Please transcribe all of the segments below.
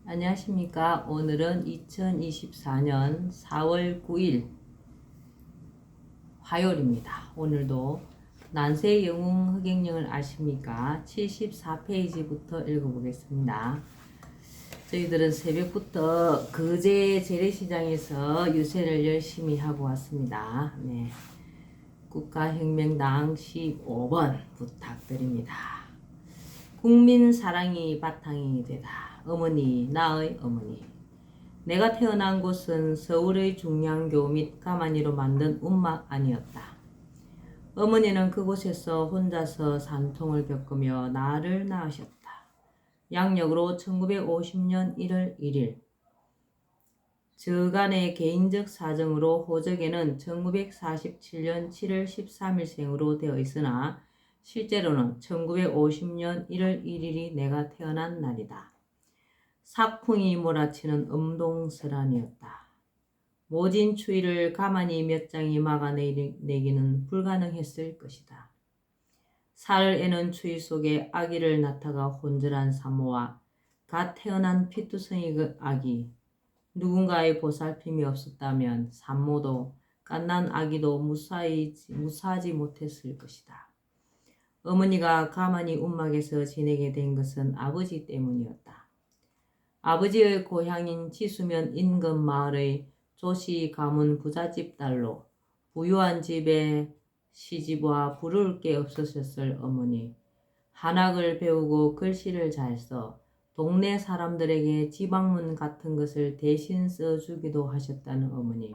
안녕하십니까. 오늘은 2024년 4월 9일 화요일입니다. 오늘도 난세 영웅 흑행령을 아십니까? 74페이지부터 읽어보겠습니다. 저희들은 새벽부터 거제 재래시장에서 유세를 열심히 하고 왔습니다. 네. 국가혁명당 15번 부탁드립니다. 국민 사랑이 바탕이 되다. 어머니, 나의 어머니. 내가 태어난 곳은 서울의 중량교 및 가만히로 만든 움막 아니었다. 어머니는 그곳에서 혼자서 산통을 겪으며 나를 낳으셨다. 양력으로 1950년 1월 1일. 저간의 개인적 사정으로 호적에는 1947년 7월 13일생으로 되어 있으나 실제로는 1950년 1월 1일이 내가 태어난 날이다. 삭풍이 몰아치는 음동설안이었다. 모진 추위를 가만히 몇 장이 막아내기는 불가능했을 것이다. 살을 애는 추위 속에 아기를 낳다가 혼절한 산모와 갓 태어난 피투성이 그 아기, 누군가의 보살핌이 없었다면 산모도 갓난 아기도 무사하지 못했을 것이다. 어머니가 가만히 움막에서 지내게 된 것은 아버지 때문이었다. 아버지의 고향인 지수면 인근 마을의 조씨 가문 부잣집 딸로 부유한 집에 시집와 부러울 게 없으셨을 어머니. 한학을 배우고 글씨를 잘 써 동네 사람들에게 지방문 같은 것을 대신 써주기도 하셨다는 어머니.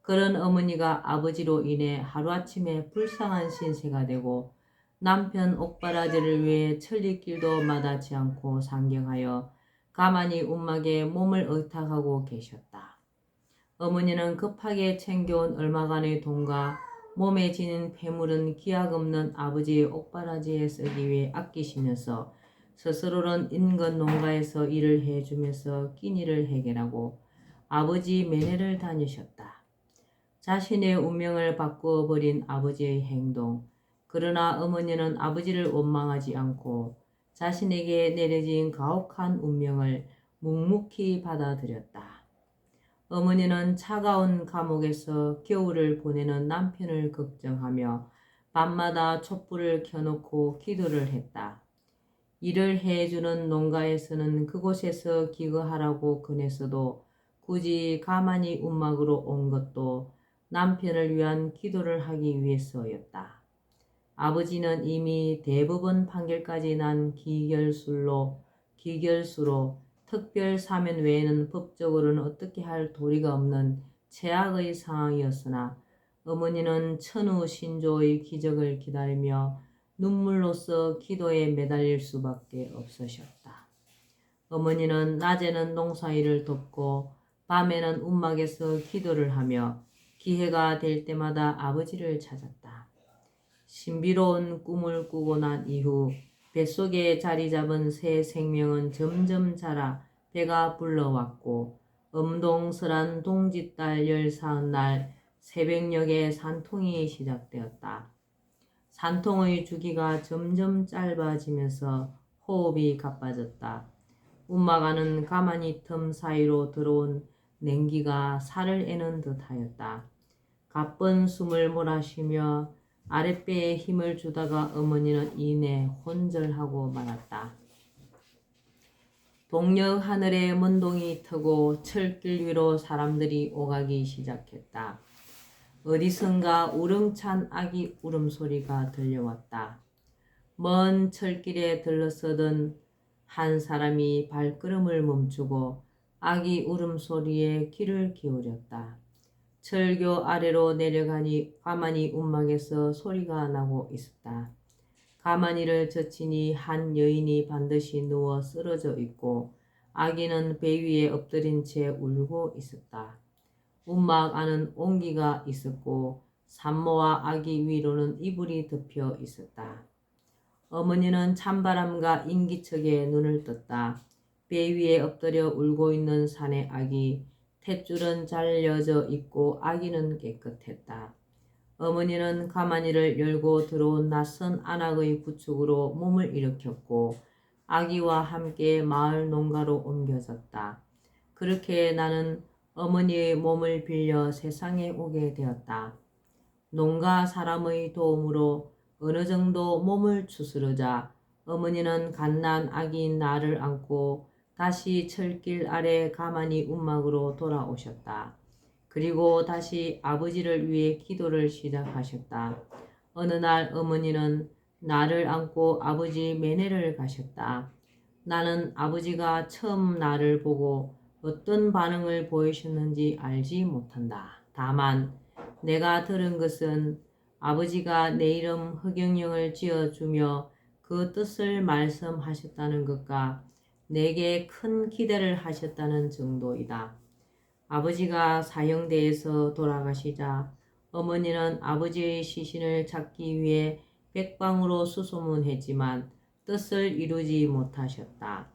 그런 어머니가 아버지로 인해 하루아침에 불쌍한 신세가 되고 남편 옥바라지를 위해 천리길도 마다치 않고 상경하여 가만히 움막에 몸을 의탁하고 계셨다. 어머니는 급하게 챙겨온 얼마간의 돈과 몸에 지닌 폐물은 기약 없는 아버지의 옥바라지에 쓰기 위해 아끼시면서 스스로는 인근 농가에서 일을 해주면서 끼니를 해결하고 아버지 매례를 다니셨다. 자신의 운명을 바꾸어 버린 아버지의 행동. 그러나 어머니는 아버지를 원망하지 않고 자신에게 내려진 가혹한 운명을 묵묵히 받아들였다. 어머니는 차가운 감옥에서 겨울을 보내는 남편을 걱정하며 밤마다 촛불을 켜놓고 기도를 했다. 일을 해주는 농가에서는 그곳에서 기거하라고 권했어도 굳이 가만히 움막으로 온 것도 남편을 위한 기도를 하기 위해서였다. 아버지는 이미 대법원 판결까지 난 기결수로 특별 사면 외에는 법적으로는 어떻게 할 도리가 없는 최악의 상황이었으나 어머니는 천우 신조의 기적을 기다리며 눈물로써 기도에 매달릴 수밖에 없으셨다. 어머니는 낮에는 농사일을 돕고 밤에는 움막에서 기도를 하며 기회가 될 때마다 아버지를 찾았다. 신비로운 꿈을 꾸고 난 이후 뱃속에 자리 잡은 새 생명은 점점 자라 배가 불러왔고 엄동설한 동짓달 15날 새벽녘에 산통이 시작되었다. 산통의 주기가 점점 짧아지면서 호흡이 가빠졌다. 움막 안은 가만히 틈 사이로 들어온 냉기가 살을 애는 듯하였다. 가쁜 숨을 몰아쉬며 아랫배에 힘을 주다가 어머니는 이내 혼절하고 말았다. 동력 하늘에 문동이 트고 철길 위로 사람들이 오가기 시작했다. 어디선가 우렁찬 아기 울음소리가 들려왔다. 먼 철길에 들러서던 한 사람이 발걸음을 멈추고 아기 울음소리에 귀를 기울였다. 철교 아래로 내려가니 가만히 움막에서 소리가 나고 있었다. 가만히를 젖히니 한 여인이 반드시 누워 쓰러져 있고 아기는 배 위에 엎드린 채 울고 있었다. 움막 안은 온기가 있었고 산모와 아기 위로는 이불이 덮여 있었다. 어머니는 찬바람과 인기척에 눈을 떴다. 배 위에 엎드려 울고 있는 산의 아기, 탯줄은 잘려져 있고 아기는 깨끗했다. 어머니는 가마니를 열고 들어온 낯선 안악의 부축으로 몸을 일으켰고 아기와 함께 마을 농가로 옮겨졌다. 그렇게 나는 어머니의 몸을 빌려 세상에 오게 되었다. 농가 사람의 도움으로 어느 정도 몸을 추스르자 어머니는 갓난 아기인 나를 안고 다시 철길 아래 가만히 움막으로 돌아오셨다. 그리고 다시 아버지를 위해 기도를 시작하셨다. 어느 날 어머니는 나를 안고 아버지 매내를 가셨다. 나는 아버지가 처음 나를 보고 어떤 반응을 보이셨는지 알지 못한다. 다만 내가 들은 것은 아버지가 내 이름 허경영을 지어주며 그 뜻을 말씀하셨다는 것과 내게 큰 기대를 하셨다는 정도이다. 아버지가 사형대에서 돌아가시자 어머니는 아버지의 시신을 찾기 위해 백방으로 수소문했지만 뜻을 이루지 못하셨다.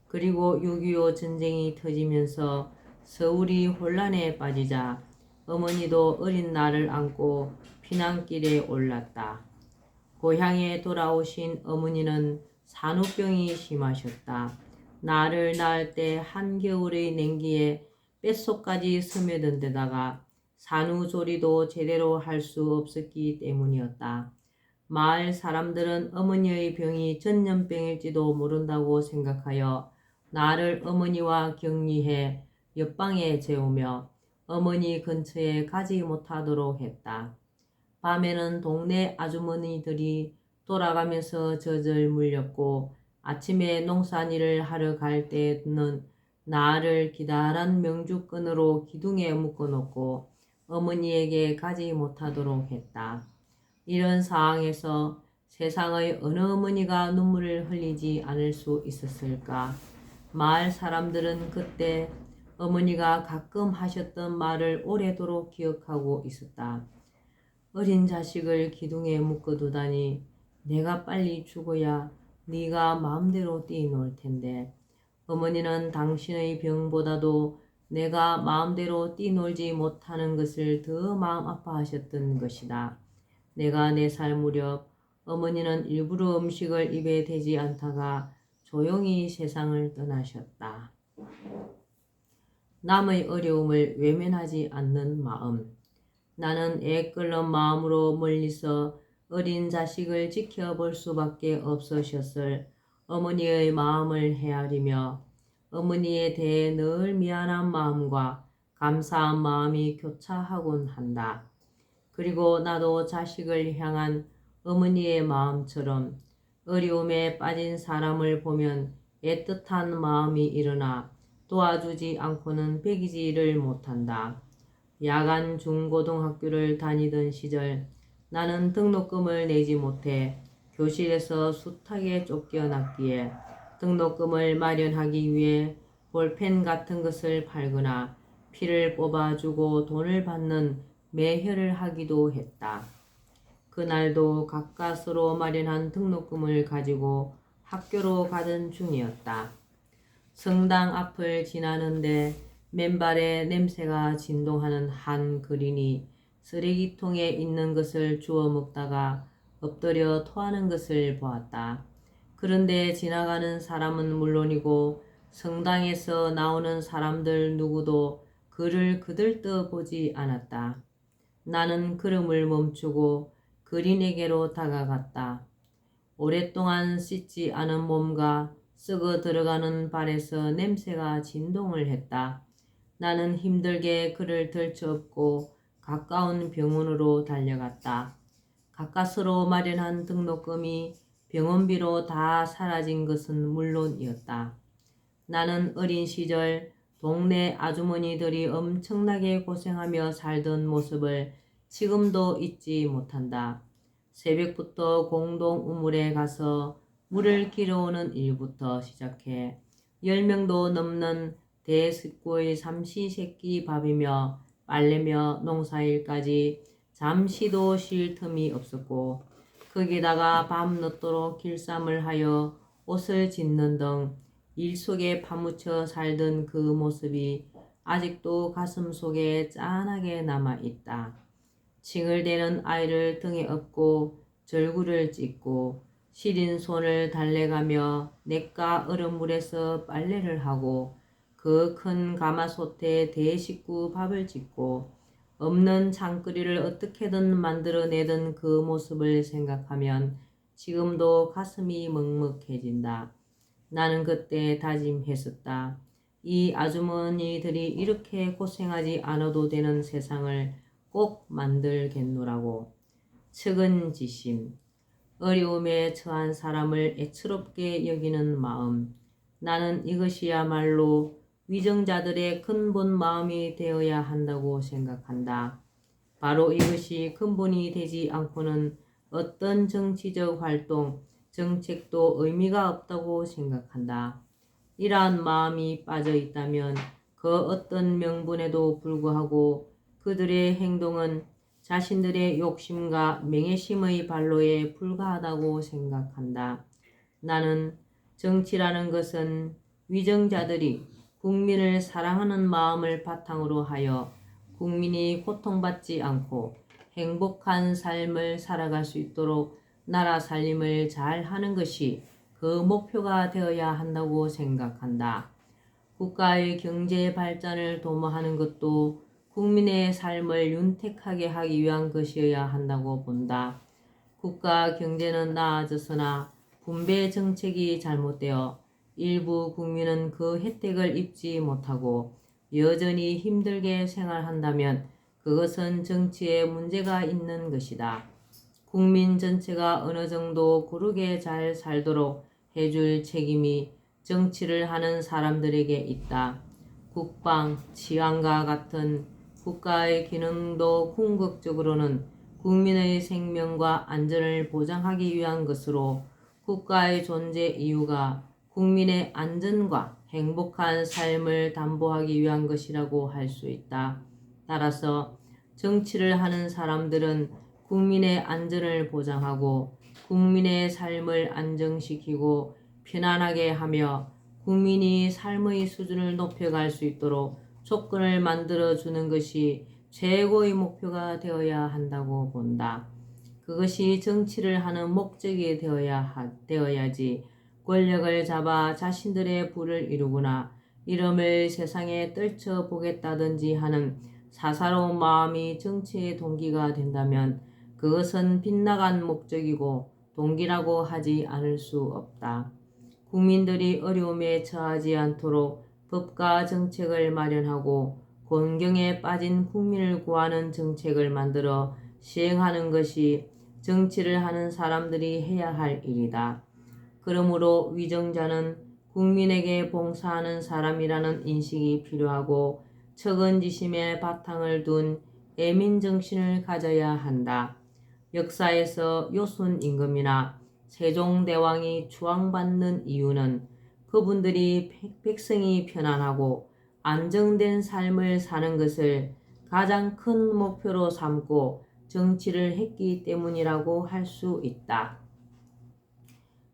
그리고 6.25 전쟁이 터지면서 서울이 혼란에 빠지자 어머니도 어린 나를 안고 피난길에 올랐다. 고향에 돌아오신 어머니는 산후병이 심하셨다. 나를 낳을 때 한겨울의 냉기에 뼛속까지 스며든 데다가 산후조리도 제대로 할 수 없었기 때문이었다. 마을 사람들은 어머니의 병이 전염병일지도 모른다고 생각하여 나를 어머니와 격리해 옆방에 재우며 어머니 근처에 가지 못하도록 했다. 밤에는 동네 아주머니들이 돌아가면서 젖을 물렸고 아침에 농사일을 하러 갈 때는 나를 기다란 명주끈으로 기둥에 묶어놓고 어머니에게 가지 못하도록 했다. 이런 상황에서 세상의 어느 어머니가 눈물을 흘리지 않을 수 있었을까? 마을 사람들은 그때 어머니가 가끔 하셨던 말을 오래도록 기억하고 있었다. 어린 자식을 기둥에 묶어두다니 내가 빨리 죽어야 네가 마음대로 뛰놀 텐데 어머니는 당신의 병보다도 내가 마음대로 뛰놀지 못하는 것을 더 마음 아파하셨던 것이다. 내가 4살 무렵 어머니는 일부러 음식을 입에 대지 않다가 조용히 세상을 떠나셨다. 남의 어려움을 외면하지 않는 마음. 나는 애 끓는 마음으로 멀리서 어린 자식을 지켜볼 수밖에 없으셨을 어머니의 마음을 헤아리며 어머니에 대해 늘 미안한 마음과 감사한 마음이 교차하곤 한다. 그리고 나도 자식을 향한 어머니의 마음처럼 어려움에 빠진 사람을 보면 애틋한 마음이 일어나 도와주지 않고는 배기지를 못한다. 야간 중고등학교를 다니던 시절 나는 등록금을 내지 못해 교실에서 숱하게 쫓겨났기에 등록금을 마련하기 위해 볼펜 같은 것을 팔거나 피를 뽑아주고 돈을 받는 매혈을 하기도 했다. 그날도 가까스로 마련한 등록금을 가지고 학교로 가던 중이었다. 성당 앞을 지나는데 맨발에 냄새가 진동하는 한 그린이 쓰레기통에 있는 것을 주워 먹다가 엎드려 토하는 것을 보았다. 그런데 지나가는 사람은 물론이고 성당에서 나오는 사람들 누구도 그를 그들떠 보지 않았다. 나는 걸음을 멈추고 그린에게로 다가갔다. 오랫동안 씻지 않은 몸과 썩어 들어가는 발에서 냄새가 진동을 했다. 나는 힘들게 그를 들쳐업고 가까운 병원으로 달려갔다. 가까스로 마련한 등록금이 병원비로 다 사라진 것은 물론이었다. 나는 어린 시절 동네 아주머니들이 엄청나게 고생하며 살던 모습을 지금도 잊지 못한다. 새벽부터 공동 우물에 가서 물을 길어오는 일부터 시작해 10명도 넘는 대식구의 삼시세끼 밥이며 빨래며 농사일까지 잠시도 쉴 틈이 없었고 거기다가 밤늦도록 길쌈을 하여 옷을 짓는 등 일 속에 파묻혀 살던 그 모습이 아직도 가슴 속에 짠하게 남아있다. 칭얼대는 아이를 등에 업고 절구를 찢고 시린 손을 달래가며 냇가 얼음물에서 빨래를 하고 그 큰 가마솥에 대식구 밥을 짓고 없는 장거리를 어떻게든 만들어내던 그 모습을 생각하면 지금도 가슴이 먹먹해진다. 나는 그때 다짐했었다. 이 아주머니들이 이렇게 고생하지 않아도 되는 세상을 꼭 만들겠노라고. 측은지심, 어려움에 처한 사람을 애처롭게 여기는 마음. 나는 이것이야말로 위정자들의 근본 마음이 되어야 한다고 생각한다. 바로 이것이 근본이 되지 않고는 어떤 정치적 활동, 정책도 의미가 없다고 생각한다. 이러한 마음이 빠져 있다면 그 어떤 명분에도 불구하고 그들의 행동은 자신들의 욕심과 명예심의 발로에 불과하다고 생각한다. 나는 정치라는 것은 위정자들이 국민을 사랑하는 마음을 바탕으로 하여 국민이 고통받지 않고 행복한 삶을 살아갈 수 있도록 나라 살림을 잘 하는 것이 그 목표가 되어야 한다고 생각한다. 국가의 경제 발전을 도모하는 것도 국민의 삶을 윤택하게 하기 위한 것이어야 한다고 본다. 국가 경제는 나아졌으나 분배 정책이 잘못되어 일부 국민은 그 혜택을 입지 못하고 여전히 힘들게 생활한다면 그것은 정치에 문제가 있는 것이다. 국민 전체가 어느 정도 고르게 잘 살도록 해줄 책임이 정치를 하는 사람들에게 있다. 국방, 치안과 같은 국가의 기능도 궁극적으로는 국민의 생명과 안전을 보장하기 위한 것으로 국가의 존재 이유가 국민의 안전과 행복한 삶을 담보하기 위한 것이라고 할 수 있다. 따라서 정치를 하는 사람들은 국민의 안전을 보장하고 국민의 삶을 안정시키고 편안하게 하며 국민이 삶의 수준을 높여갈 수 있도록 조건을 만들어주는 것이 최고의 목표가 되어야 한다고 본다. 그것이 정치를 하는 목적이 되어야지 권력을 잡아 자신들의 부를 이루거나 이름을 세상에 떨쳐보겠다든지 하는 사사로운 마음이 정치의 동기가 된다면 그것은 빗나간 목적이고 동기라고 하지 않을 수 없다. 국민들이 어려움에 처하지 않도록 법과 정책을 마련하고 곤경에 빠진 국민을 구하는 정책을 만들어 시행하는 것이 정치를 하는 사람들이 해야 할 일이다. 그러므로 위정자는 국민에게 봉사하는 사람이라는 인식이 필요하고 척은지심에 바탕을 둔 애민정신을 가져야 한다. 역사에서 요순 임금이나 세종대왕이 추앙받는 이유는 그분들이 백성이 편안하고 안정된 삶을 사는 것을 가장 큰 목표로 삼고 정치를 했기 때문이라고 할 수 있다.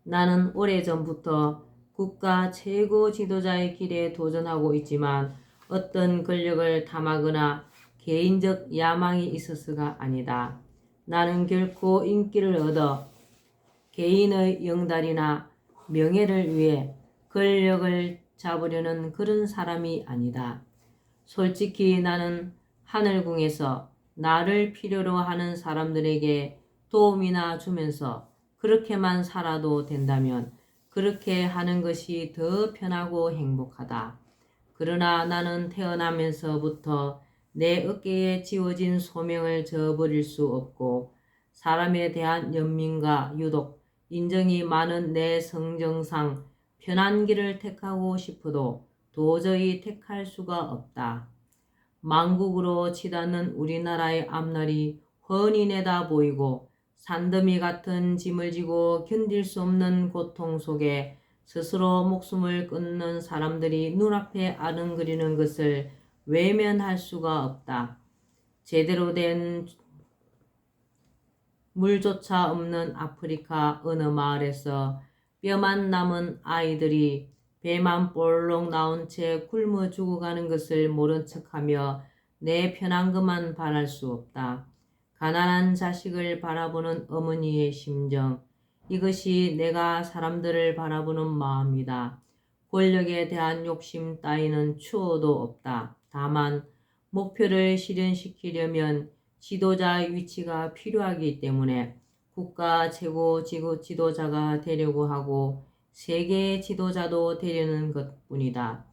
나는 오래전부터 국가 최고 지도자의 길에 도전하고 있지만 어떤 권력을 탐하거나 개인적 야망이 있어서가 아니다. 나는 결코 인기를 얻어 개인의 영달이나 명예를 위해 권력을 잡으려는 그런 사람이 아니다. 솔직히 나는 하늘궁에서 나를 필요로 하는 사람들에게 도움이나 주면서 그렇게만 살아도 된다면 그렇게 하는 것이 더 편하고 행복하다. 그러나 나는 태어나면서부터 내 어깨에 지워진 소명을 저버릴 수 없고 사람에 대한 연민과 유독 인정이 많은 내 성정상 편한 길을 택하고 싶어도 도저히 택할 수가 없다. 망국으로 치닫는 우리나라의 앞날이 훤히 내다 보이고 산더미 같은 짐을 지고 견딜 수 없는 고통 속에 스스로 목숨을 끊는 사람들이 눈앞에 아른거리는 것을 외면할 수가 없다. 제대로 된 물조차 없는 아프리카 어느 마을에서 뼈만 남은 아이들이 배만 볼록 나온 채 굶어 죽어가는 것을 모른 척하며 내 편한 것만 바랄 수 없다. 가난한 자식을 바라보는 어머니의 심정, 이것이 내가 사람들을 바라보는 마음이다. 권력에 대한 욕심 따위는 추호도 없다. 다만 목표를 실현시키려면 지도자 위치가 필요하기 때문에 국가 최고 지도자가 되려고 하고 세계 지도자도 되려는 것뿐이다.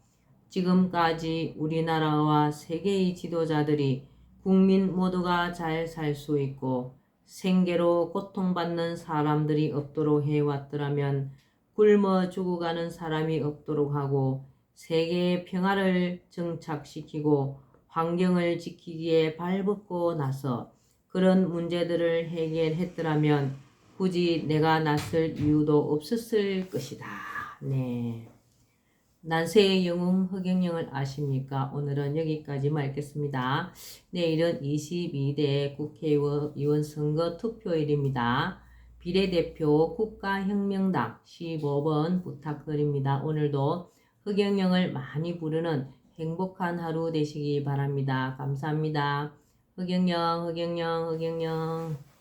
지금까지 우리나라와 세계의 지도자들이 국민 모두가 잘 살 수 있고 생계로 고통받는 사람들이 없도록 해왔더라면 굶어 죽어가는 사람이 없도록 하고 세계의 평화를 정착시키고 환경을 지키기에 발벗고 나서 그런 문제들을 해결했더라면 굳이 내가 나설 이유도 없었을 것이다. 네. 난세의 영웅 허경영을 아십니까? 오늘은 여기까지 말겠습니다. 내일은 22대 국회의원 선거 투표일입니다. 비례대표 국가혁명당 15번 부탁드립니다. 오늘도 허경영을 많이 부르는 행복한 하루 되시기 바랍니다. 감사합니다. 허경영, 허경영, 허경영.